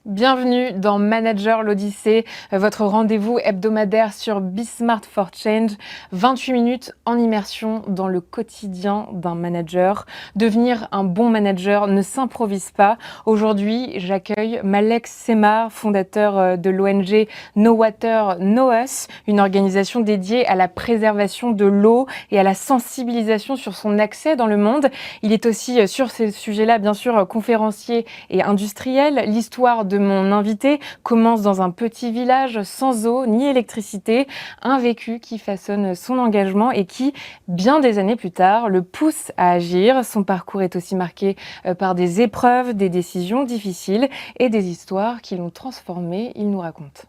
Bienvenue dans Manager l'Odyssée, votre rendez-vous hebdomadaire sur Be Smart for Change. 28 minutes en immersion dans le quotidien d'un manager. Devenir un bon manager ne s'improvise pas. Aujourd'hui, j'accueille Malek Semar, fondateur de l'ONG No Water, No Us, une organisation dédiée à la préservation de l'eau et à la sensibilisation sur son accès dans le monde. Il est aussi sur ces sujets-là, bien sûr, conférencier et industriel. L'histoire de mon invité commence dans un petit village sans eau ni électricité, un vécu qui façonne son engagement et qui, bien des années plus tard, le pousse à agir. Son parcours est aussi marqué par des épreuves, des décisions difficiles et des histoires qui l'ont transformé. Il nous raconte.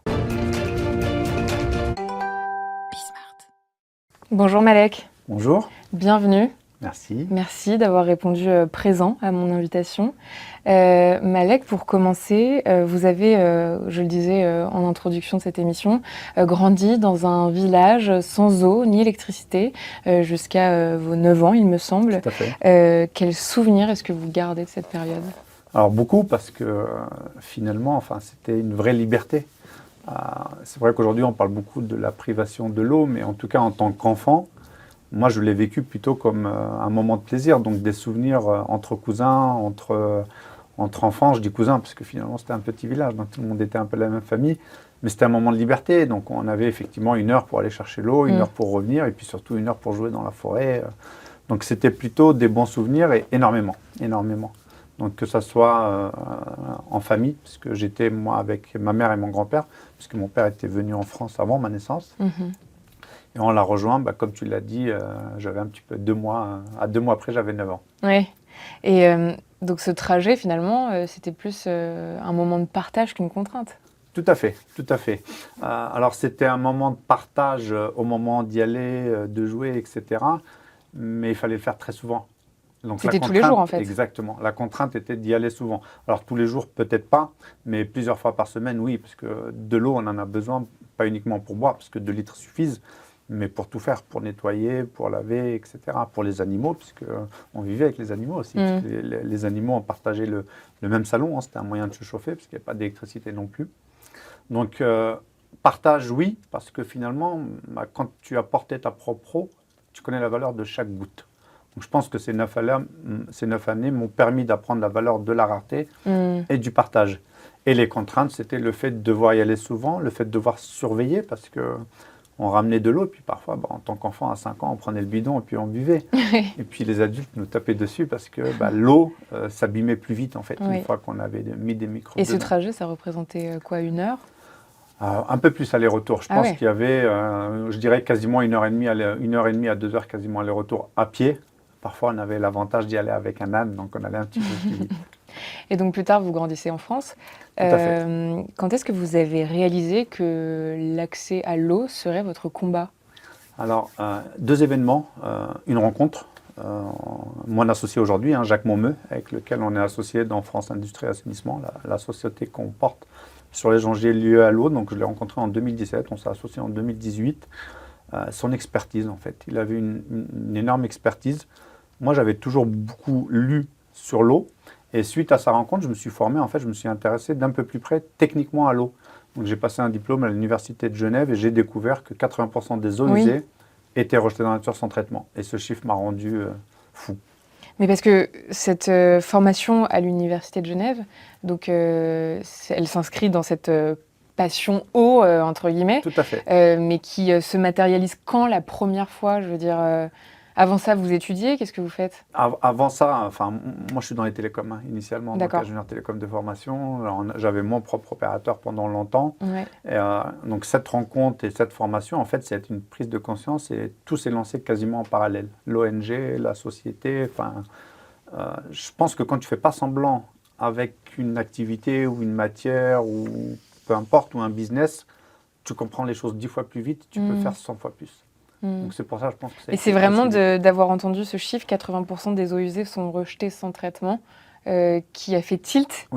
Bonjour Malek. Bonjour. Bienvenue. Merci. Merci d'avoir répondu présent à mon invitation. Malek, pour commencer, vous avez, je le disais en introduction de cette émission, grandi dans un village sans eau ni électricité jusqu'à vos 9 ans, il me semble. Tout à fait. Quels souvenirs est-ce que vous gardez de cette période ? Alors beaucoup, parce que finalement, c'était une vraie liberté. C'est vrai qu'aujourd'hui, on parle beaucoup de la privation de l'eau, mais en tout cas, en tant qu'enfant, moi, je l'ai vécu plutôt comme un moment de plaisir, donc des souvenirs entre cousins, entre enfants. Je dis cousins parce que finalement, c'était un petit village, donc tout le monde était un peu la même famille. Mais c'était un moment de liberté, donc on avait effectivement 1 heure pour aller chercher l'eau, 1 heure pour revenir, et puis surtout 1 heure pour jouer dans la forêt. Donc c'était plutôt des bons souvenirs, et énormément. Donc que ça soit en famille, parce que j'étais moi avec ma mère et mon grand-père, parce que mon père était venu en France avant ma naissance. Et on l'a rejoint, comme tu l'as dit, j'avais un petit peu 2 mois, à 2 mois après, j'avais 9 ans. Oui, et donc ce trajet, finalement, c'était plus un moment de partage qu'une contrainte. Tout à fait, tout à fait. Alors c'était un moment de partage au moment d'y aller, de jouer, etc. Mais il fallait le faire très souvent. Donc, c'était tous les jours, en fait. Exactement. La contrainte était d'y aller souvent. Alors tous les jours, peut-être pas, mais plusieurs fois par semaine, oui, parce que de l'eau, on en a besoin, pas uniquement pour boire, parce que 2 litres suffisent, mais pour tout faire, pour nettoyer, pour laver, etc. Pour les animaux, puisque on vivait avec les animaux aussi. Parce que les animaux ont partagé le même salon, c'était un moyen de se chauffer, parce qu'il n'y avait pas d'électricité non plus. Donc, partage, oui, parce que finalement, quand tu as porté ta propre eau, tu connais la valeur de chaque goutte. Donc, je pense que ces 9 années m'ont permis d'apprendre la valeur de la rareté et du partage. Et les contraintes, c'était le fait de devoir y aller souvent, le fait de devoir surveiller, parce que on ramenait de l'eau, et puis parfois, en tant qu'enfant à 5 ans, on prenait le bidon et puis on buvait. Et puis les adultes nous tapaient dessus parce que l'eau s'abîmait plus vite, en fait, une fois qu'on avait mis des microbes. Et ce trajet, ça représentait quoi, 1 heure ? Un peu plus aller-retour. Je pense qu'il y avait, je dirais, quasiment 1h30 à 2 heures quasiment aller-retour à pied. Parfois, on avait l'avantage d'y aller avec un âne, donc on allait un petit peu plus vite. Et donc plus tard, vous grandissez en France. Tout à fait. Quand est-ce que vous avez réalisé que l'accès à l'eau serait votre combat ? Alors, 2 événements. Une rencontre. Mon associé aujourd'hui, Jacques Monmeux, avec lequel on est associé dans France Industrie Assainissement, la société qu'on porte sur les enjeux liés à l'eau. Donc je l'ai rencontré en 2017, on s'est associé en 2018. Son expertise, en fait. Il avait une énorme expertise. Moi, j'avais toujours beaucoup lu sur l'eau. Et suite à sa rencontre, je me suis formé, en fait, je me suis intéressé d'un peu plus près techniquement à l'eau. Donc j'ai passé un diplôme à l'Université de Genève et j'ai découvert que 80% des eaux usées étaient rejetées dans la nature sans traitement. Et ce chiffre m'a rendu fou. Mais parce que cette formation à l'Université de Genève, donc, elle s'inscrit dans cette passion eau, entre guillemets. Tout à fait. Mais qui se matérialise quand la première fois, je veux dire... Avant ça, vous étudiez, qu'est-ce que vous faites ? Avant ça, moi je suis dans les télécoms initialement, donc ingénieur télécom de formation. J'avais mon propre opérateur pendant longtemps. Et, donc cette rencontre et cette formation, en fait, c'est une prise de conscience et tout s'est lancé quasiment en parallèle. L'ONG, la société, je pense que quand tu ne fais pas semblant avec une activité ou une matière ou peu importe, ou un business, tu comprends les choses 10 fois plus vite, tu peux faire 100 fois plus. Donc c'est pour ça, je pense que c'est... Et c'est vraiment d'avoir entendu ce chiffre, 80% des eaux usées sont rejetées sans traitement, qui a fait tilt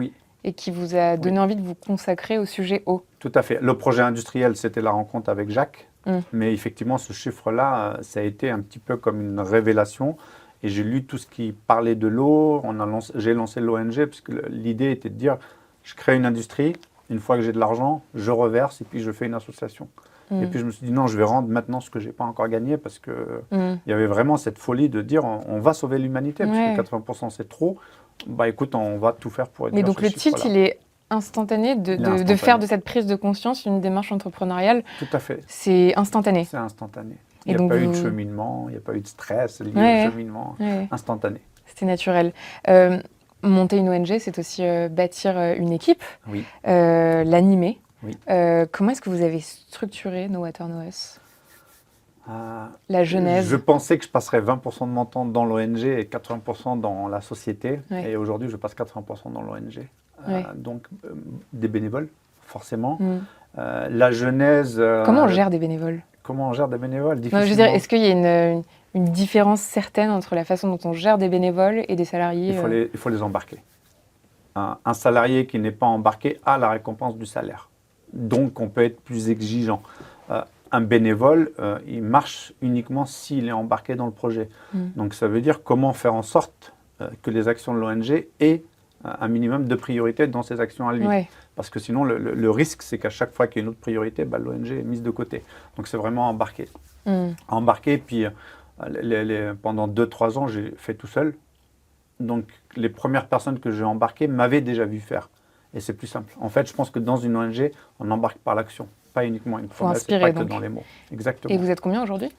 et qui vous a donné envie de vous consacrer au sujet eau. Tout à fait. Le projet industriel, c'était la rencontre avec Jacques, Mais effectivement, ce chiffre-là, ça a été un petit peu comme une révélation. Et j'ai lu tout ce qui parlait de l'eau. J'ai lancé l'ONG parce que l'idée était de dire, je crée une industrie, une fois que j'ai de l'argent, je reverse et puis je fais une association. Et puis je me suis dit, non, je vais rendre maintenant ce que je n'ai pas encore gagné parce qu'il y avait vraiment cette folie de dire, on va sauver l'humanité parce que 80% c'est trop. Bah écoute, on va tout faire pour Mais donc le tilt, il est instantané de faire de cette prise de conscience une démarche entrepreneuriale. Tout à fait. C'est instantané. C'est instantané. Il n'y a pas eu de cheminement, il n'y a pas eu de stress lié au cheminement. Instantané. C'était naturel. Monter une ONG, c'est aussi bâtir une équipe, l'animer. Oui. Comment est-ce que vous avez structuré No Water No Us la genèse? Je pensais que je passerais 20% de mon temps dans l'ONG et 80% dans la société. Et aujourd'hui, je passe 80% dans l'ONG. Donc, des bénévoles, forcément. La genèse... Comment on gère des bénévoles? Comment on gère des bénévoles? Je veux dire, est-ce qu'il y a une différence certaine entre la façon dont on gère des bénévoles et des salariés? Il faut les embarquer. Un salarié qui n'est pas embarqué a la récompense du salaire. Donc, on peut être plus exigeant. Un bénévole, il marche uniquement s'il est embarqué dans le projet. Donc, ça veut dire comment faire en sorte que les actions de l'ONG aient un minimum de priorité dans ses actions à lui. Parce que sinon, le risque, c'est qu'à chaque fois qu'il y a une autre priorité, l'ONG est mise de côté. Donc, c'est vraiment embarqué. Embarqué, puis pendant 2-3 ans, j'ai fait tout seul. Donc, les premières personnes que j'ai embarquées m'avaient déjà vu faire. Et c'est plus simple. En fait, je pense que dans une ONG, on embarque par l'action, pas uniquement une promesse, pas que dans les mots. Exactement. Et vous êtes combien aujourd'hui?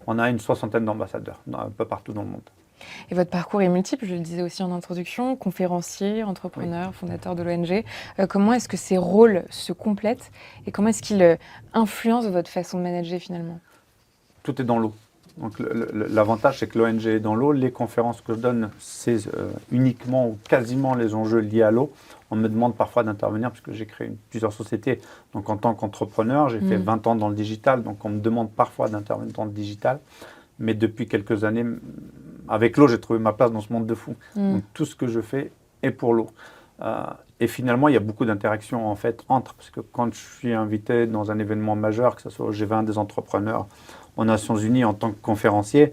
On a une 60aine d'ambassadeurs, un peu partout dans le monde. Et votre parcours est multiple, je le disais aussi en introduction, conférencier, entrepreneur, fondateur de l'ONG. Comment est-ce que ces rôles se complètent et comment est-ce qu'ils influencent votre façon de manager finalement? Tout est dans l'eau. Donc l'avantage, c'est que l'ONG est dans l'eau. Les conférences que je donne, c'est uniquement ou quasiment les enjeux liés à l'eau. On me demande parfois d'intervenir parce que j'ai créé plusieurs sociétés. Donc en tant qu'entrepreneur, j'ai fait 20 ans dans le digital. Donc on me demande parfois d'intervenir dans le digital. Mais depuis quelques années, avec l'eau, j'ai trouvé ma place dans ce monde de fou. Donc tout ce que je fais est pour l'eau. Et finalement, il y a beaucoup d'interactions en fait entre. Parce que quand je suis invité dans un événement majeur, que ce soit au G20 des entrepreneurs, aux Nations Unies en tant que conférencier,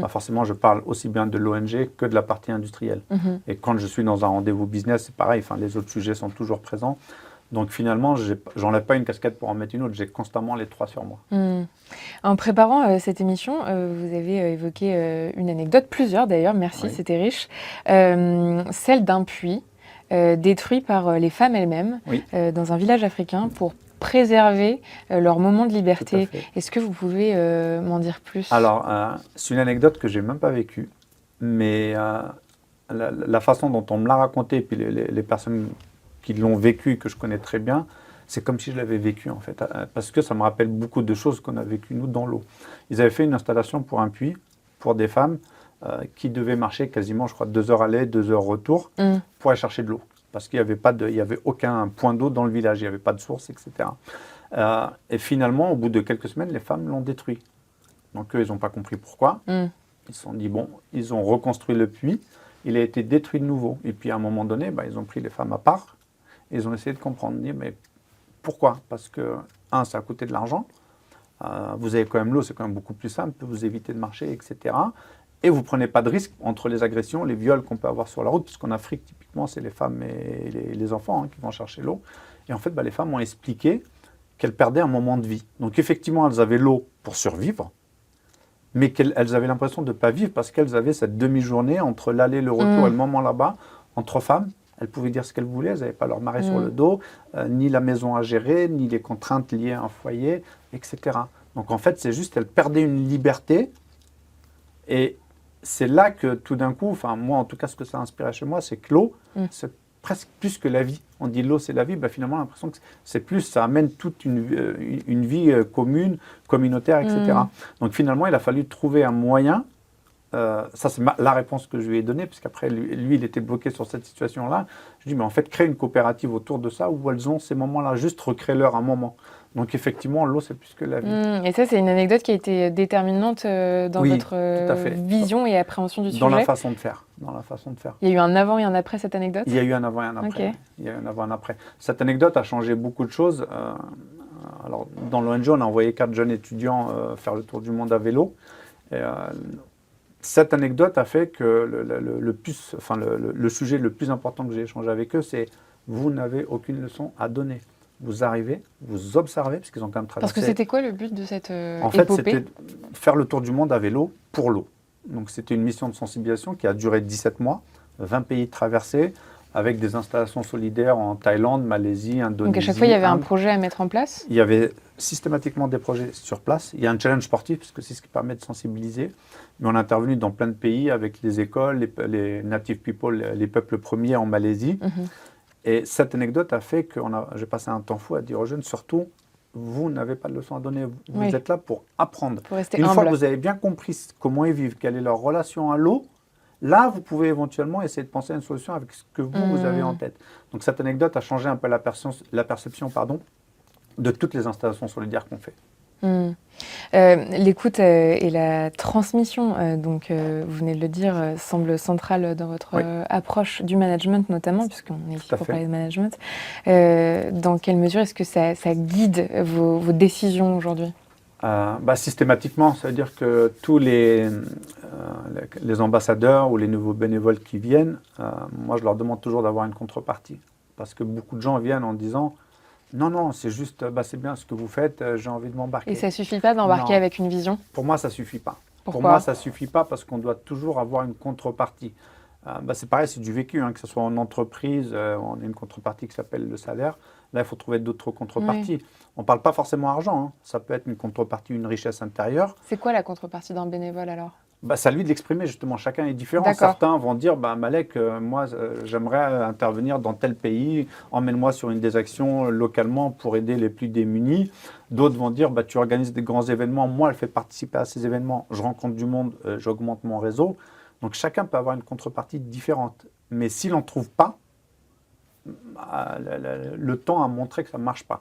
forcément, je parle aussi bien de l'ONG que de la partie industrielle. Et quand je suis dans un rendez-vous business, c'est pareil, les autres sujets sont toujours présents. Donc finalement, j'enlève pas une casquette pour en mettre une autre, j'ai constamment les trois sur moi. En préparant cette émission, vous avez évoqué une anecdote, plusieurs d'ailleurs, merci, c'était riche, celle d'un puits détruit par les femmes elles-mêmes dans un village africain pour préserver leur moment de liberté. Est-ce que vous pouvez m'en dire plus? Alors, c'est une anecdote que j'ai même pas vécue, mais la façon dont on me l'a racontée, et puis les personnes qui l'ont vécu, que je connais très bien, c'est comme si je l'avais vécu en fait, parce que ça me rappelle beaucoup de choses qu'on a vécues nous dans l'eau. Ils avaient fait une installation pour un puits, pour des femmes qui devaient marcher quasiment, je crois, 2 heures aller, 2 heures retour, pour aller chercher de l'eau. Parce qu'il n'y avait aucun point d'eau dans le village, il n'y avait pas de source, etc. Et finalement, au bout de quelques semaines, les femmes l'ont détruit. Donc eux, ils n'ont pas compris pourquoi. Ils se sont dit, bon, ils ont reconstruit le puits, il a été détruit de nouveau. Et puis à un moment donné, ils ont pris les femmes à part, et ils ont essayé de comprendre, dire, mais pourquoi? Parce que, ça a coûté de l'argent, vous avez quand même l'eau, c'est quand même beaucoup plus simple, vous évitez de marcher, etc. Et vous ne prenez pas de risque entre les agressions, les viols qu'on peut avoir sur la route, puisqu'en Afrique, typiquement, c'est les femmes et les enfants qui vont chercher l'eau. Et en fait, les femmes ont expliqué qu'elles perdaient un moment de vie. Donc effectivement, elles avaient l'eau pour survivre, mais qu'elles avaient l'impression de ne pas vivre parce qu'elles avaient cette demi-journée entre l'aller, le retour et le moment là-bas, entre femmes. Elles pouvaient dire ce qu'elles voulaient, elles n'avaient pas leur mari sur le dos, ni la maison à gérer, ni les contraintes liées à un foyer, etc. Donc en fait, c'est juste, elles perdaient une liberté. Et c'est là que tout d'un coup, moi en tout cas, ce que ça a inspiré chez moi, c'est que l'eau, c'est presque plus que la vie. On dit l'eau, c'est la vie, finalement, l'impression que c'est plus, ça amène toute une vie commune, communautaire, etc. Donc finalement, il a fallu trouver un moyen. Ça, c'est la réponse que je lui ai donnée, parce qu'après, lui, il était bloqué sur cette situation-là. Je lui ai dit, mais en fait, crée une coopérative autour de ça, où elles ont ces moments-là, juste recrée-leur un moment. Donc, effectivement, l'eau, c'est plus que la vie. Et ça, c'est une anecdote qui a été déterminante dans votre vision et appréhension du sujet. Dans la façon de faire. Il y a eu un avant et un après cette anecdote? Il y a eu un avant et un après. Il y a eu un avant et un après. Cette anecdote a changé beaucoup de choses. Alors, dans l'ONG, on a envoyé 4 jeunes étudiants faire le tour du monde à vélo. Et, cette anecdote a fait que le sujet le plus important que j'ai échangé avec eux, c'est vous n'avez aucune leçon à donner. Vous arrivez, vous observez, parce qu'ils ont quand même traversé. Parce que c'était quoi le but de cette En fait, épopée? c'était faire le tour du monde à vélo pour l'eau. Donc, c'était une mission de sensibilisation qui a duré 17 mois, 20 pays traversés, avec des installations solidaires en Thaïlande, Malaisie, Indonésie. Donc à chaque fois, il y avait un Inde. projet à mettre en place? Il y avait systématiquement des projets sur place. Il y a un challenge sportif, parce que c'est ce qui permet de sensibiliser. Mais on est intervenu dans plein de pays avec les écoles, les native people, les peuples premiers en Malaisie. Mhm. Et cette anecdote a fait que j'ai passé un temps fou à dire aux jeunes, surtout, vous n'avez pas de leçon à donner. Vous Oui. êtes là pour apprendre. Pour rester Une fois que humble. vous avez bien compris comment ils vivent, quelle est leur relation à l'eau, là, vous pouvez éventuellement essayer de penser à une solution avec ce que vous avez en tête. Donc cette anecdote a changé un peu la perception de toutes les installations solidaires qu'on fait. L'écoute et la transmission, donc vous venez de le dire, semble centrale dans votre Oui. approche du management notamment, puisqu'on est ici Tout à pour fait. parler de management. Dans quelle mesure est-ce que ça guide vos décisions aujourd'hui? Systématiquement, ça veut dire que tous les ambassadeurs ou les nouveaux bénévoles qui viennent, moi je leur demande toujours d'avoir une contrepartie. Parce que beaucoup de gens viennent en disant non, c'est juste, c'est bien ce que vous faites, j'ai envie de m'embarquer. Et ça suffit pas d'embarquer Non. avec une vision? Pour moi, ça ne suffit pas. Pourquoi? Pour moi, ça ne suffit pas parce qu'on doit toujours avoir une contrepartie. C'est pareil, c'est du vécu, que ce soit en entreprise, on a une contrepartie qui s'appelle le salaire. Là, il faut trouver d'autres contreparties. Oui. On ne parle pas forcément argent, ça peut être une contrepartie, une richesse intérieure. C'est quoi la contrepartie d'un bénévole alors? C'est à lui de l'exprimer, justement. Chacun est différent. D'accord. Certains vont dire Malek, moi, j'aimerais intervenir dans tel pays, emmène-moi sur une des actions localement pour aider les plus démunis. D'autres vont dire tu organises des grands événements, moi, je fais participer à ces événements, je rencontre du monde, j'augmente mon réseau. Donc chacun peut avoir une contrepartie différente. Mais s'il n'en trouve pas, le temps a montré que ça ne marche pas.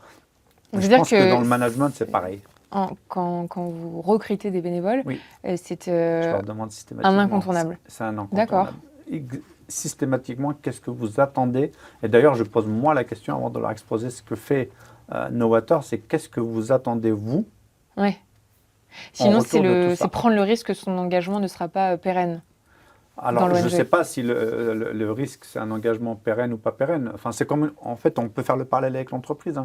Je pense que dans le management, c'est pareil. Quand vous recrutez des bénévoles, Oui. C'est Je leur demande systématiquement. un incontournable. C'est un incontournable. D'accord. Systématiquement, qu'est-ce que vous attendez? Et d'ailleurs, je pose moi la question avant de leur exposer ce que fait Nowater, c'est qu'est-ce que vous attendez, vous? Ouais. Sinon, retour de tout ça. c'est prendre le risque que son engagement ne sera pas pérenne. Alors, je ne sais pas si le risque, c'est un engagement pérenne ou pas pérenne. Enfin, c'est comme, en fait, on peut faire le parallèle avec l'entreprise.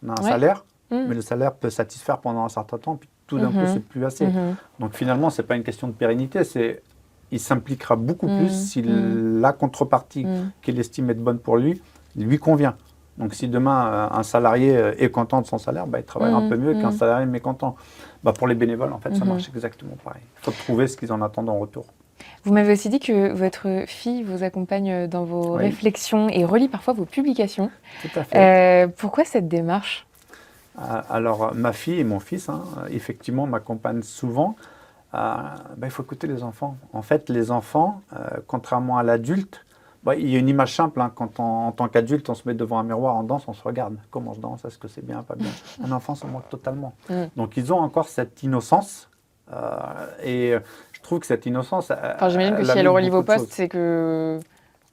On a un salaire, mais le salaire peut satisfaire pendant un certain temps, puis tout d'un coup, c'est plus assez. Donc, finalement, ce n'est pas une question de pérennité, il s'impliquera beaucoup plus si la contrepartie qu'il estime être bonne pour lui convient. Donc, si demain, un salarié est content de son salaire, il travaille un peu mieux qu'un salarié mécontent. Pour les bénévoles, en fait, ça marche exactement pareil. Il faut trouver ce qu'ils en attendent en retour. Vous m'avez aussi dit que votre fille vous accompagne dans vos réflexions et relit parfois vos publications. Tout à fait. Pourquoi cette démarche? Alors, ma fille et mon fils, effectivement, m'accompagnent souvent. Il faut écouter les enfants. En fait, les enfants, contrairement à l'adulte, il y a une image simple. Quand en tant qu'adulte, on se met devant un miroir en danse, on se regarde. Comment je danse? Est-ce que c'est bien, pas bien? Un enfant s'en moque totalement. Donc, ils ont encore cette innocence. Et je trouve que cette innocence... J'imagine que si elle relit vos posts, c'est qu'elle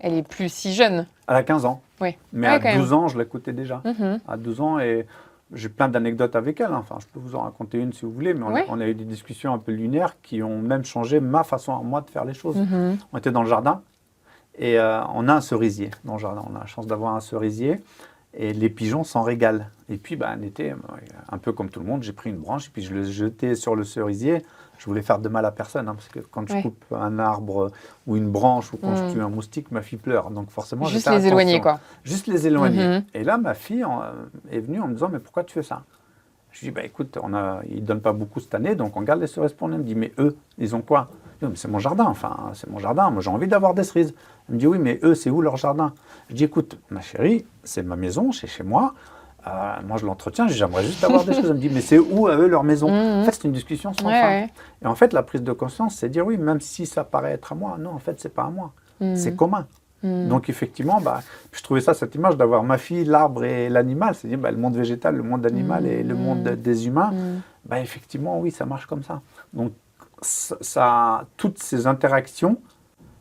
est plus si jeune. Elle a 15 ans. Oui. Mais à 12 ans, je l'écoutais déjà. À 12 ans, et j'ai plein d'anecdotes avec elle. Enfin, je peux vous en raconter une si vous voulez, mais on a eu des discussions un peu lunaires qui ont même changé ma façon à moi de faire les choses. On était dans le jardin et on a un cerisier dans le jardin. On a la chance d'avoir un cerisier et les pigeons s'en régalent. Et puis, on était un peu comme tout le monde. J'ai pris une branche et puis je l'ai jetée sur le cerisier. Je voulais faire de mal à personne, parce que quand je coupe un arbre ou une branche ou quand je tue un moustique, ma fille pleure. Donc forcément, juste les éloigner, quoi. Juste les éloigner. Et là, ma fille est venue en me disant, mais pourquoi tu fais ça? Je lui dis, écoute, ils ne donnent pas beaucoup cette année, donc on garde les cerises pour nous. Elle me dit, mais eux, ils ont quoi? Je dis, mais c'est mon jardin, c'est mon jardin. Moi, j'ai envie d'avoir des cerises. Elle me dit, oui, mais eux, c'est où leur jardin? Je dis, écoute, ma chérie, c'est ma maison, c'est chez moi. Moi, je l'entretiens, j'aimerais juste avoir des choses. Elle me dit, mais c'est où à eux leur maison? En fait, c'est une discussion sans fin. Et en fait, la prise de conscience, c'est dire, oui, même si ça paraît être à moi, non, en fait, c'est pas à moi. C'est commun. Donc, effectivement, je trouvais ça, cette image d'avoir ma fille, l'arbre et l'animal, c'est-à-dire le monde végétal, le monde animal et le monde des humains. Effectivement, oui, ça marche comme ça. Donc, toutes ces interactions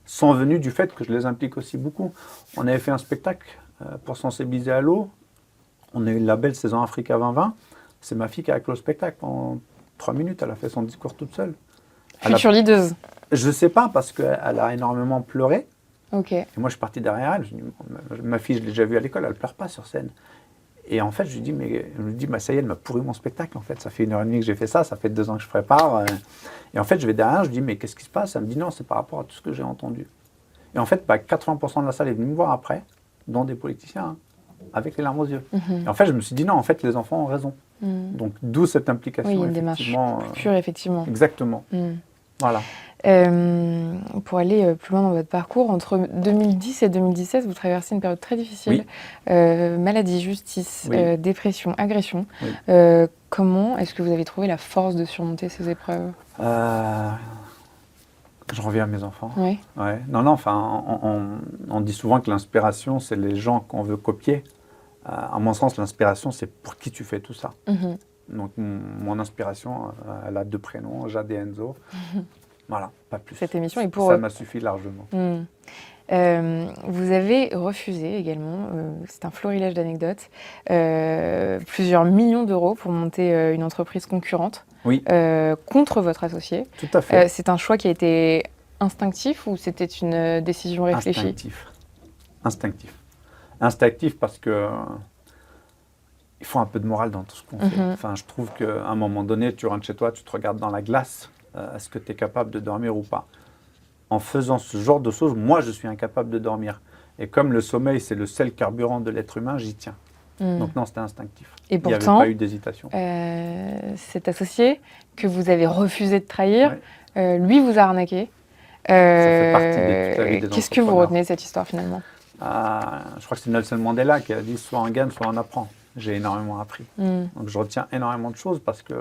sont venues du fait que je les implique aussi beaucoup. On avait fait un spectacle pour sensibiliser à l'eau. On a eu le label Saison Africa 2020. C'est ma fille qui a clos le spectacle en 3 minutes. Elle a fait son discours toute seule. Future leaduse. Je ne sais pas, parce qu'elle a énormément pleuré. Ok. Et moi, je suis parti derrière elle. Je dis, ma fille, je l'ai déjà vue à l'école, elle ne pleure pas sur scène. Et en fait, je lui dis, ça y est, elle m'a pourri mon spectacle. En fait, ça fait 1h30 que j'ai fait ça fait 2 ans que je prépare. Et en fait, je vais derrière, je dis, mais qu'est-ce qui se passe? Elle me dit, non, c'est par rapport à tout ce que j'ai entendu. Et en fait, 80% de la salle est venue me voir après, dont des politiciens, hein, avec les larmes aux yeux. Et en fait, je me suis dit, non, en fait, les enfants ont raison. Donc, d'où cette implication. Oui, il y a une démarche plus pure, effectivement. Exactement. Voilà. Pour aller plus loin dans votre parcours, entre 2010 et 2017, vous traversez une période très difficile. Maladie, justice, dépression, agression. Comment est-ce que vous avez trouvé la force de surmonter ces épreuves? Je reviens à mes enfants. Oui. Ouais. Non, enfin, on dit souvent que l'inspiration, c'est les gens qu'on veut copier. À mon sens, l'inspiration, c'est pour qui tu fais tout ça. Donc, mon inspiration, elle a 2 prénoms, Jade et Enzo. Voilà, pas plus. Cette émission est pour ça eux. m'a suffi largement. Vous avez refusé également, c'est un florilège d'anecdotes, plusieurs millions d'euros pour monter une entreprise concurrente contre votre associé. Tout à fait. C'est un choix qui a été instinctif ou c'était une décision réfléchie? Instinctif parce que il faut un peu de morale dans tout ce qu'on fait. Enfin, je trouve qu'à un moment donné, tu rentres chez toi, tu te regardes dans la glace. Est-ce que tu es capable de dormir ou pas? En faisant ce genre de choses, moi, je suis incapable de dormir. Et comme le sommeil, c'est le seul carburant de l'être humain, j'y tiens. Donc non, c'était instinctif. Et pourtant, il n'y avait pas eu d'hésitation. Cet associé que vous avez refusé de trahir, lui vous a arnaqué. Ça fait partie de toute la vie des Qu'est-ce que vous retenez de cette histoire finalement? Je crois que c'est Nelson Mandela qui a dit « soit on gagne, soit on apprend ». J'ai énormément appris. Donc je retiens énormément de choses parce que...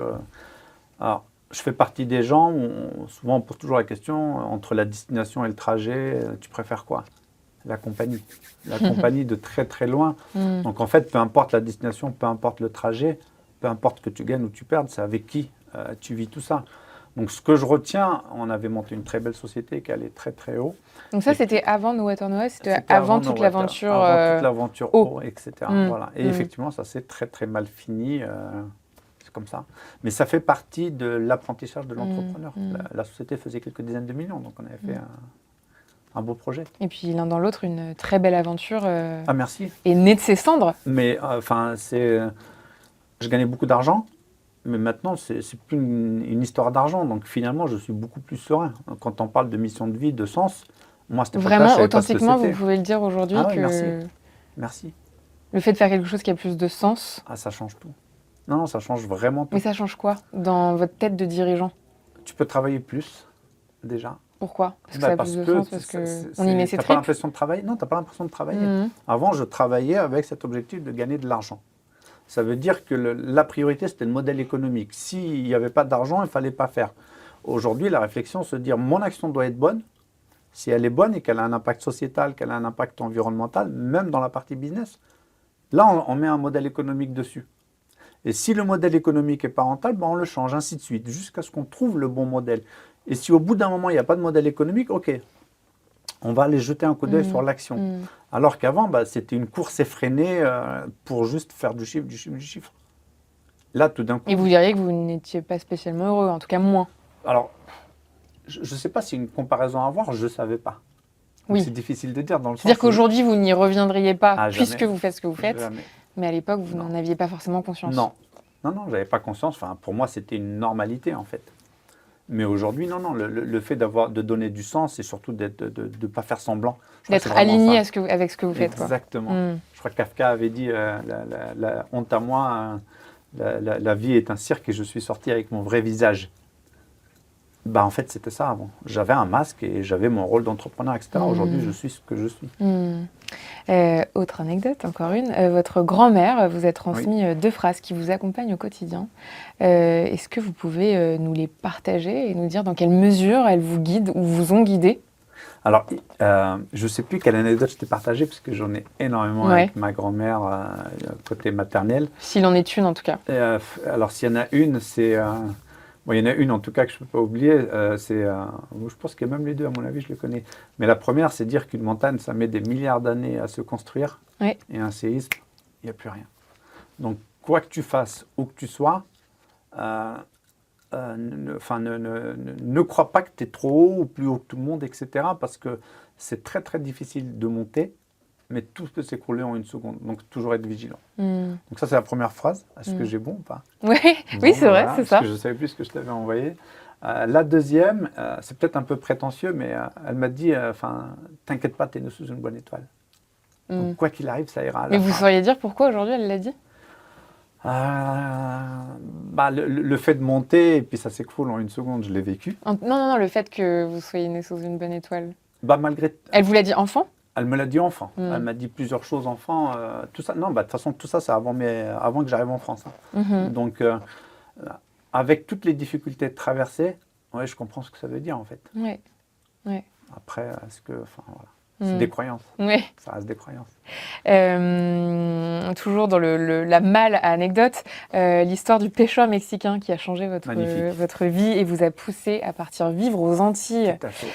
Alors, je fais partie des gens où souvent on pose toujours la question, entre la destination et le trajet, tu préfères quoi? La compagnie. La compagnie de très très loin. Donc en fait, peu importe la destination, peu importe le trajet, peu importe que tu gagnes ou tu perdes, c'est avec qui tu vis tout ça. Donc ce que je retiens, on avait monté une très belle société qui allait très très haut. Donc ça, c'était avant No Water No Ice, c'était avant toute l'aventure eau, etc. Voilà. Et effectivement, ça s'est très très mal fini. Comme ça. Mais ça fait partie de l'apprentissage de l'entrepreneur. La société faisait quelques dizaines de millions, donc on avait fait un beau projet. Et puis l'un dans l'autre, une très belle aventure merci. est née de ses cendres. Mais je gagnais beaucoup d'argent, mais maintenant, c'est plus une histoire d'argent. Donc finalement, je suis beaucoup plus serein. Quand on parle de mission de vie, de sens, moi, c'était vraiment, authentiquement, vous pouvez le dire aujourd'hui que... Merci. Le fait de faire quelque chose qui a plus de sens... ça change tout. Non, ça change vraiment tout. Mais ça change quoi dans votre tête de dirigeant? Tu peux travailler plus, déjà. Pourquoi? Parce que ça a plus de sens, parce qu'on y met ses tripes. Tu n'as pas l'impression de travailler? Non, tu n'as pas l'impression de travailler. Avant, je travaillais avec cet objectif de gagner de l'argent. Ça veut dire que la priorité, c'était le modèle économique. S'il n'y avait pas d'argent, il ne fallait pas faire. Aujourd'hui, la réflexion, c'est de dire mon action doit être bonne. Si elle est bonne et qu'elle a un impact sociétal, qu'elle a un impact environnemental, même dans la partie business, là, on met un modèle économique dessus. Et si le modèle économique n'est pas rentable, on le change, ainsi de suite, jusqu'à ce qu'on trouve le bon modèle. Et si au bout d'un moment, il n'y a pas de modèle économique, ok, on va aller jeter un coup d'œil sur l'action. Alors qu'avant, c'était une course effrénée pour juste faire du chiffre. Là, tout d'un coup... Et vous diriez que vous n'étiez pas spécialement heureux, en tout cas moins. Alors, je ne sais pas si une comparaison à avoir, je ne savais pas. Oui. C'est difficile de dire dans le sens... C'est-à-dire qu'aujourd'hui, vous n'y reviendriez pas, puisque jamais. vous faites ce que vous faites. Jamais. Mais à l'époque, vous n'en aviez pas forcément conscience. Non, je n'avais pas conscience. Enfin, pour moi, c'était une normalité, en fait. Mais aujourd'hui, non. Le fait de donner du sens et surtout de ne pas faire semblant. D'être aligné avec ce que vous faites. Exactement. Je crois que Kafka avait dit la honte à moi, la vie est un cirque et je suis sorti avec mon vrai visage. En fait, c'était ça avant. J'avais un masque et j'avais mon rôle d'entrepreneur, etc. Aujourd'hui, je suis ce que je suis. Autre anecdote, encore une. Votre grand-mère vous a transmis 2 phrases qui vous accompagnent au quotidien. Est-ce que vous pouvez nous les partager et nous dire dans quelle mesure elles vous guident ou vous ont guidé? Alors, je ne sais plus quelle anecdote je t'ai partagée, parce que j'en ai énormément avec ma grand-mère, côté maternel. S'il en est une, en tout cas. Alors, s'il y en a une, c'est... il y en a une, en tout cas, que je ne peux pas oublier. Je pense que même les deux, à mon avis, je les connais. Mais la première, c'est dire qu'une montagne, ça met des milliards d'années à se construire. Et un séisme, il n'y a plus rien. Donc, quoi que tu fasses, où que tu sois, ne crois pas que tu es trop haut ou plus haut que tout le monde, etc. Parce que c'est très très difficile de monter, mais tout peut s'écrouler en une seconde. Donc toujours être vigilant. Donc ça c'est la première phrase. Est-ce que j'ai bon ou pas? Ouais. Bon, Oui, c'est vrai, voilà, c'est parce ça. que je ne savais plus ce que je t'avais envoyé. La deuxième, c'est peut-être un peu prétentieux, mais elle m'a dit, t'inquiète pas, t'es sous une bonne étoile. Donc quoi qu'il arrive, ça ira à Mais la vous fin. sauriez dire pourquoi aujourd'hui elle l'a dit? Le fait de monter, et puis ça s'écroule en une seconde, je l'ai vécu. Non, non, non, le fait que vous soyez né sous une bonne étoile. Malgré, Elle vous l'a dit enfant? elle me l'a dit enfant. Mm. Elle m'a dit plusieurs choses enfant. Tout ça, non, de toute façon, tout ça, c'est avant que j'arrive en France. Hein. Mhm. Donc, avec toutes les difficultés de traverser, ouais, je comprends ce que ça veut dire en fait. Ouais. Ouais. Après, voilà. C'est des croyances. Ouais. Ça reste des croyances. Toujours dans la mâle anecdote, l'histoire du pêcheur mexicain qui a changé votre vie et vous a poussé à partir vivre aux Antilles. Tout à fait.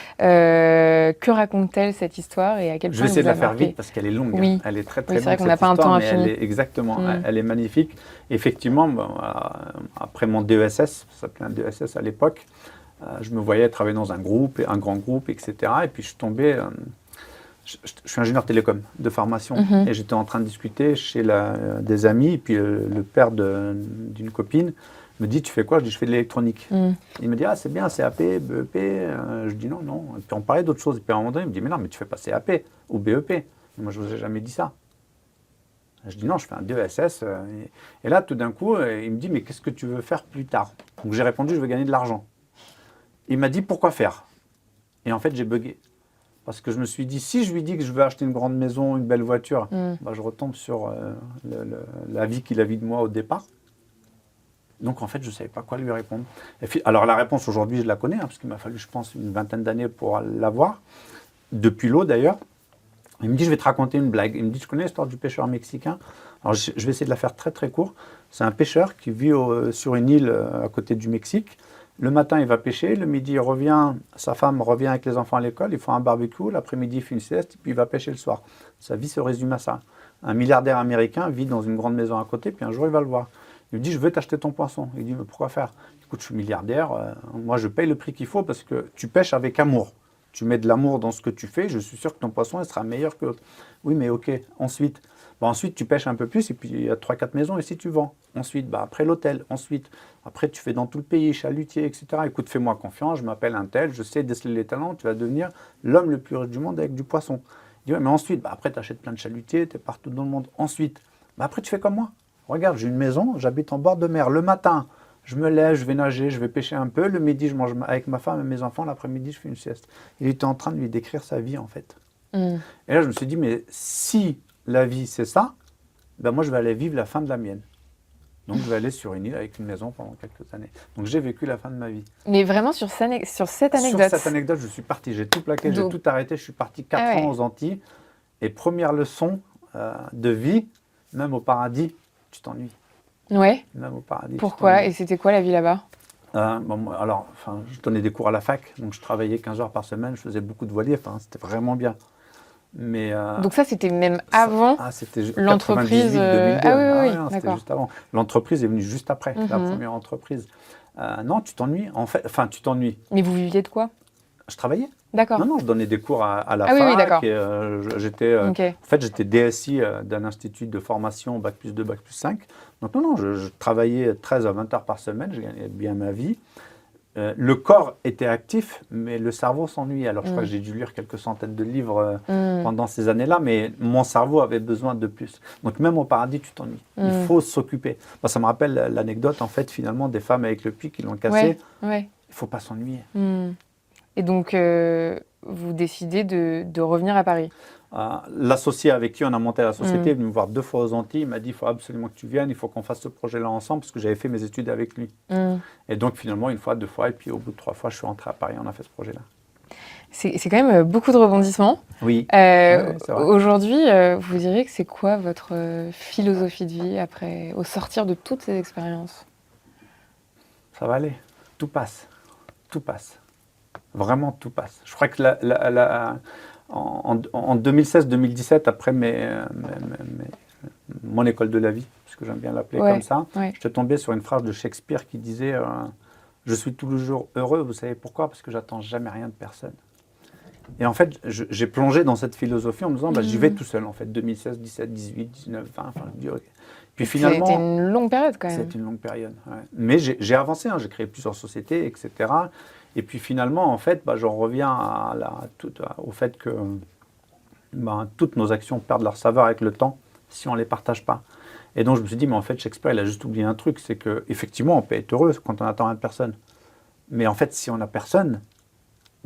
Que raconte-t-elle cette histoire et à quel point Je vais essayer de elle la vous a faire marqué? vite parce qu'elle est longue. Oui. Hein. Elle est très très Oui, c'est longue. vrai qu'on n'a pas un temps infini. Exactement. Mm. Elle est magnifique. Effectivement, après mon DESS, ça s'appelait un DESS à l'époque, je me voyais travailler dans un grand groupe, etc. Et puis je suis tombé. Je suis ingénieur télécom de formation et j'étais en train de discuter chez des amis. Et puis le père d'une copine me dit, tu fais quoi? Je dis, je fais de l'électronique. Il me dit, ah c'est bien, CAP, BEP. Je dis non. Et puis on parlait d'autres choses. Et puis à un moment donné, il me dit, mais non, mais tu fais pas CAP ou BEP. Et moi, je vous ai jamais dit ça. Je dis non, je fais un DESS. Et là, tout d'un coup, il me dit, mais qu'est-ce que tu veux faire plus tard? Donc j'ai répondu, je veux gagner de l'argent. Il m'a dit, pourquoi faire? Et en fait, j'ai bugué. Parce que je me suis dit, si je lui dis que je veux acheter une grande maison, une belle voiture, je retombe sur la vie qu'il a vue de moi au départ. Donc en fait, je ne savais pas quoi lui répondre. Alors la réponse aujourd'hui, je la connais, parce qu'il m'a fallu, je pense, une vingtaine d'années pour l'avoir. Depuis l'eau d'ailleurs. Il me dit, je vais te raconter une blague. Il me dit, tu connais l'histoire du pêcheur mexicain? Alors je vais essayer de la faire très très court. C'est un pêcheur qui vit sur une île à côté du Mexique. Le matin, il va pêcher. Le midi, il revient. Sa femme revient avec les enfants à l'école. Ils font un barbecue. L'après-midi, il fait une sieste. Puis il va pêcher le soir. Sa vie se résume à ça. Un milliardaire américain vit dans une grande maison à côté. Puis un jour, il va le voir. Il lui dit, je veux t'acheter ton poisson. Il dit, mais pourquoi faire? Écoute, je suis milliardaire. Moi, je paye le prix qu'il faut parce que tu pêches avec amour. Tu mets de l'amour dans ce que tu fais. Je suis sûr que ton poisson, il sera meilleur que... Oui, mais ok. Ensuite, ensuite, tu pêches un peu plus. Et puis, il y a 3-4 maisons ici, tu vends. Ensuite, après l'hôtel. Ensuite, après, tu fais dans tout le pays, chalutier, etc. Écoute, fais-moi confiance. Je m'appelle un tel. Je sais déceler les talents. Tu vas devenir l'homme le plus riche du monde avec du poisson. Il dit, ouais, mais ensuite, après, tu achètes plein de chalutiers. Tu es partout dans le monde. Ensuite, après, tu fais comme moi. Regarde, j'ai une maison. J'habite en bord de mer. Le matin, je me lève, je vais nager, je vais pêcher un peu. Le midi, je mange avec ma femme et mes enfants. L'après-midi, je fais une sieste. Il était en train de lui décrire sa vie, en fait. Et là, je me suis dit, mais si la vie, c'est ça, moi, je vais aller vivre la fin de la mienne. Donc, je vais aller sur une île avec une maison pendant quelques années. Donc, j'ai vécu la fin de ma vie. Mais vraiment, sur cette anecdote? Sur cette anecdote, je suis parti. J'ai tout plaqué, j'ai tout arrêté. Je suis parti 4 ans aux Antilles. Et première leçon de vie, même au paradis, tu t'ennuies. Ouais. Même au paradis. Pourquoi? Et c'était quoi la vie là-bas? Je donnais des cours à la fac, donc je travaillais 15 heures par semaine, je faisais beaucoup de voiliers, c'était vraiment bien. Mais, donc ça, c'était même avant c'était l'entreprise 2002. oui, Non, c'était d'accord. juste avant. L'entreprise est venue juste après, la première entreprise. Non, tu t'ennuies, en fait. Enfin, tu t'ennuies. Mais vous viviez de quoi? Je travaillais. D'accord. Non, je donnais des cours à la fac. Oui, d'accord. Et, en fait, j'étais DSI d'un institut de formation Bac plus 2, Bac plus 5. Donc non, je travaillais 13 à 20 heures par semaine, je gagnais bien ma vie. Le corps était actif, mais le cerveau s'ennuyait. Alors, je crois que j'ai dû lire quelques centaines de livres pendant ces années-là, mais mon cerveau avait besoin de plus. Donc, même au paradis, tu t'ennuies. Il faut s'occuper. Ça me rappelle l'anecdote, en fait, finalement, des femmes avec le puits qui l'ont cassé. Ouais. Il ne faut pas s'ennuyer. Et donc, vous décidez de revenir à Paris? L'associé avec qui on a monté la société est venu me voir 2 fois aux Antilles. Il m'a dit, il faut absolument que tu viennes, il faut qu'on fasse ce projet-là ensemble, parce que j'avais fait mes études avec lui. Et donc, finalement, 1 fois, 2 fois, et puis au bout de 3 fois, je suis rentré à Paris, on a fait ce projet-là. C'est quand même beaucoup de rebondissements. Oui. Aujourd'hui, vous diriez que c'est quoi votre philosophie de vie au sortir de toutes ces expériences? Ça va aller. Tout passe. Tout passe. Vraiment, tout passe. Je crois que en 2016-2017, après mon école de la vie, parce que j'aime bien l'appeler Ouais, comme ça, ouais. j'étais tombé sur une phrase de Shakespeare qui disait je suis toujours heureux, vous savez pourquoi? Parce que j'attends jamais rien de personne. Et en fait, j'ai plongé dans cette philosophie en me disant, j'y vais tout seul, en fait, 2016, 17, 18, 19, 20, enfin, je dis, ok. Puis C'était finalement, une longue période quand même. c'est une longue période. Ouais. Mais j'ai avancé, hein, j'ai créé plusieurs sociétés, etc. Et puis finalement, en fait, j'en reviens au fait que toutes nos actions perdent leur saveur avec le temps si on ne les partage pas. Et donc je me suis dit, mais en fait, Shakespeare, il a juste oublié un truc, c'est qu'effectivement, on peut être heureux quand on attend une personne. Mais en fait, si on n'a personne,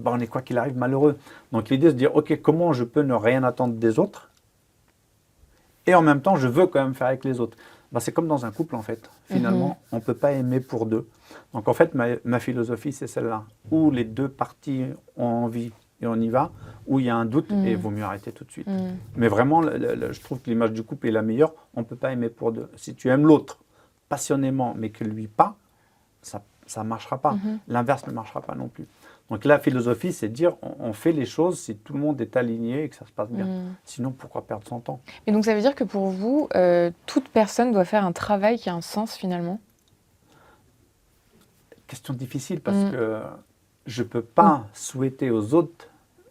on est quoi qu'il arrive malheureux. Donc l'idée, c'est de dire, ok, comment je peux ne rien attendre des autres et en même temps, je veux quand même faire avec les autres. C'est comme dans un couple, en fait. Finalement, on ne peut pas aimer pour deux. Donc, en fait, ma philosophie, c'est celle-là. Où les deux parties ont envie et on y va, où il y a un doute et il vaut mieux arrêter tout de suite. Mais vraiment, je trouve que l'image du couple est la meilleure. On ne peut pas aimer pour deux. Si tu aimes l'autre passionnément, mais que lui pas, ça ne marchera pas. L'inverse ne marchera pas non plus. Donc la philosophie, c'est de dire, on fait les choses si tout le monde est aligné et que ça se passe bien. Sinon, pourquoi perdre son temps? Et donc ça veut dire que pour vous, toute personne doit faire un travail qui a un sens finalement? Question difficile parce que je ne peux pas souhaiter aux autres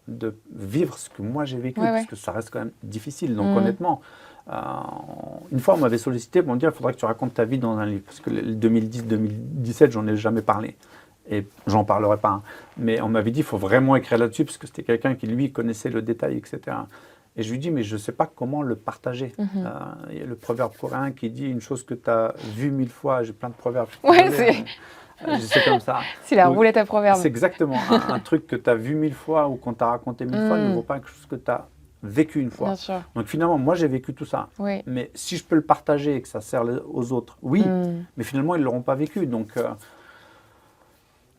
de vivre ce que moi j'ai vécu, parce que ça reste quand même difficile. Donc honnêtement, une fois on m'avait sollicité pour me dire, il faudrait que tu racontes ta vie dans un livre, parce que le 2010-2017, j'en ai jamais parlé. Et j'en parlerai pas. Hein. Mais on m'avait dit, il faut vraiment écrire là-dessus, parce que c'était quelqu'un qui, lui, connaissait le détail, etc. Et je lui dis, mais je ne sais pas comment le partager. Il y a le proverbe coréen qui dit une chose que tu as vue 1000 fois. J'ai plein de proverbes. Ouais, c'est... C'est comme ça. C'est la roulette à proverbes. C'est exactement. Un truc que tu as vu 1000 fois ou qu'on t'a raconté 1000 fois ne vaut pas quelque chose que tu as vécu une fois. Bien sûr. Donc finalement, moi, j'ai vécu tout ça. Oui. Mais si je peux le partager et que ça sert aux autres, oui. Mais finalement, ils ne l'auront pas vécu. Donc...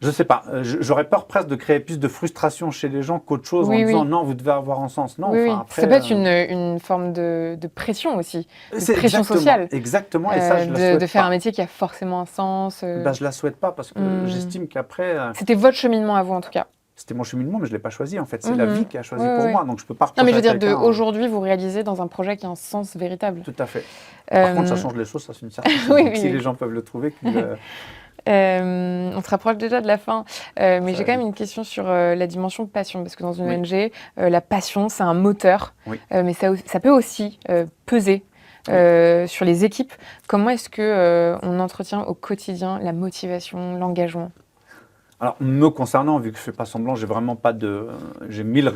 je ne sais pas, j'aurais peur presque de créer plus de frustration chez les gens qu'autre chose en disant non, vous devez avoir un sens. Non, oui, enfin, après, ça peut être une forme de pression aussi, de pression sociale. Exactement, et ça, je la souhaite de faire pas. un métier qui a forcément un sens. Je ne la souhaite pas parce que j'estime qu'après... C'était votre cheminement à vous en tout cas. C'était mon cheminement, mais je ne l'ai pas choisi en fait. C'est la vie qui a choisi pour moi, donc je ne peux pas Non, reprocher mais je veux à dire, quelqu'un, aujourd'hui, vous réalisez dans un projet qui a un sens véritable. Tout à fait. Par contre, ça change les choses, ça c'est une certitude. Oui, Donc, si les gens peuvent le trouver, on se rapproche déjà de la fin, mais j'ai quand même une question sur la dimension passion, parce que dans une ONG, la passion, c'est un moteur, mais ça peut aussi peser sur les équipes. Comment est-ce qu'on entretient au quotidien la motivation, l'engagement? Alors, me concernant, vu que je ne fais pas semblant, j'ai vraiment pas de... J'ai mille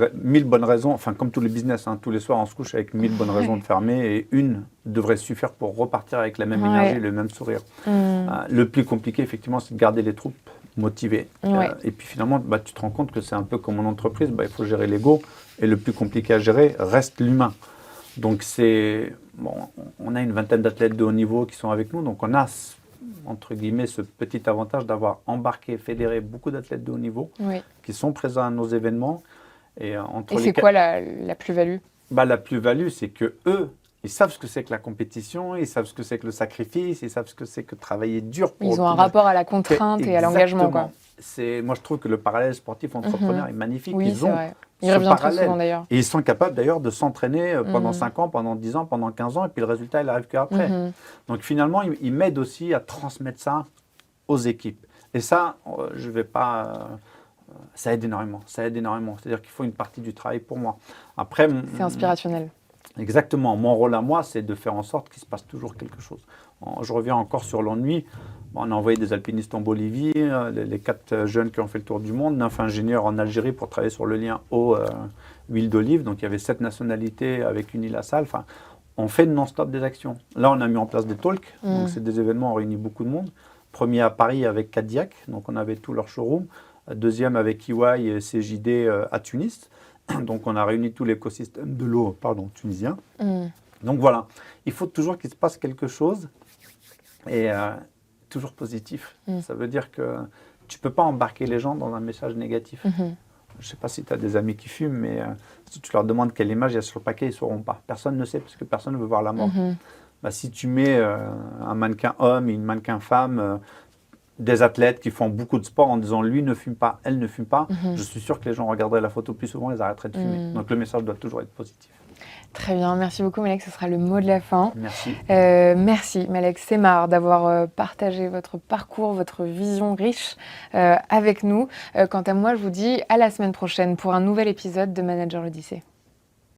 bonnes raisons, enfin comme tous les business, hein, tous les soirs on se couche avec 1000 bonnes raisons de fermer et une devrait suffire pour repartir avec la même énergie, le même sourire. Le plus compliqué, effectivement, c'est de garder les troupes motivées. Et puis finalement, tu te rends compte que c'est un peu comme en entreprise, il faut gérer l'ego et le plus compliqué à gérer reste l'humain. Donc c'est... Bon, on a une vingtaine d'athlètes de haut niveau qui sont avec nous, donc on a... entre guillemets, ce petit avantage d'avoir embarqué, fédéré beaucoup d'athlètes de haut niveau qui sont présents à nos événements. Et c'est quoi la plus-value? La plus-value, c'est que eux, ils savent ce que c'est que la compétition, ils savent ce que c'est que le sacrifice, ils savent ce que c'est que travailler dur. Ils ont un rapport à la contrainte et à l'engagement. Moi, je trouve que le parallèle sportif entrepreneur est magnifique. Oui, ils ont vrai. Il revient très souvent d'ailleurs. Et ils sont capables d'ailleurs de s'entraîner pendant 5 ans, pendant 10 ans, pendant 15 ans, et puis le résultat, il arrive qu'après. Donc finalement, ils m'aident aussi à transmettre ça aux équipes. Et ça, je vais pas... ça aide énormément. Ça aide énormément. C'est-à-dire qu'il faut une partie du travail pour moi. Après, c'est inspirationnel. Exactement. Mon rôle à moi, c'est de faire en sorte qu'il se passe toujours quelque chose. Je reviens encore sur l'ennui. On a envoyé des alpinistes en Bolivie, les 4 jeunes qui ont fait le tour du monde, 9 ingénieurs en Algérie pour travailler sur le lien eau-huile d'olive. Donc il y avait 7 nationalités avec une île à salle. Enfin, on fait non-stop des actions. Là, on a mis en place des talks. Donc c'est des événements, on réunit beaucoup de monde. Premier à Paris avec Cadillac, donc on avait tout leur showroom. Deuxième avec EY et CJD à Tunis. Donc on a réuni tout l'écosystème de l'eau tunisien. Donc voilà, il faut toujours qu'il se passe quelque chose. Et toujours positif. Ça veut dire que tu ne peux pas embarquer les gens dans un message négatif. Je ne sais pas si tu as des amis qui fument, mais si tu leur demandes quelle image il y a sur le paquet, ils ne sauront pas. Personne ne sait parce que personne ne veut voir la mort. Si tu mets un mannequin homme et une mannequin femme, des athlètes qui font beaucoup de sport en disant lui ne fume pas, elle ne fume pas, je suis sûr que les gens regarderaient la photo plus souvent, ils arrêteraient de fumer. Donc le message doit toujours être positif. Très bien, merci beaucoup Malek, ce sera le mot de la fin. Merci. Merci Malek Semar d'avoir partagé votre parcours, votre vision riche avec nous. Quant à moi, je vous dis à la semaine prochaine pour un nouvel épisode de Manager l'Odyssée.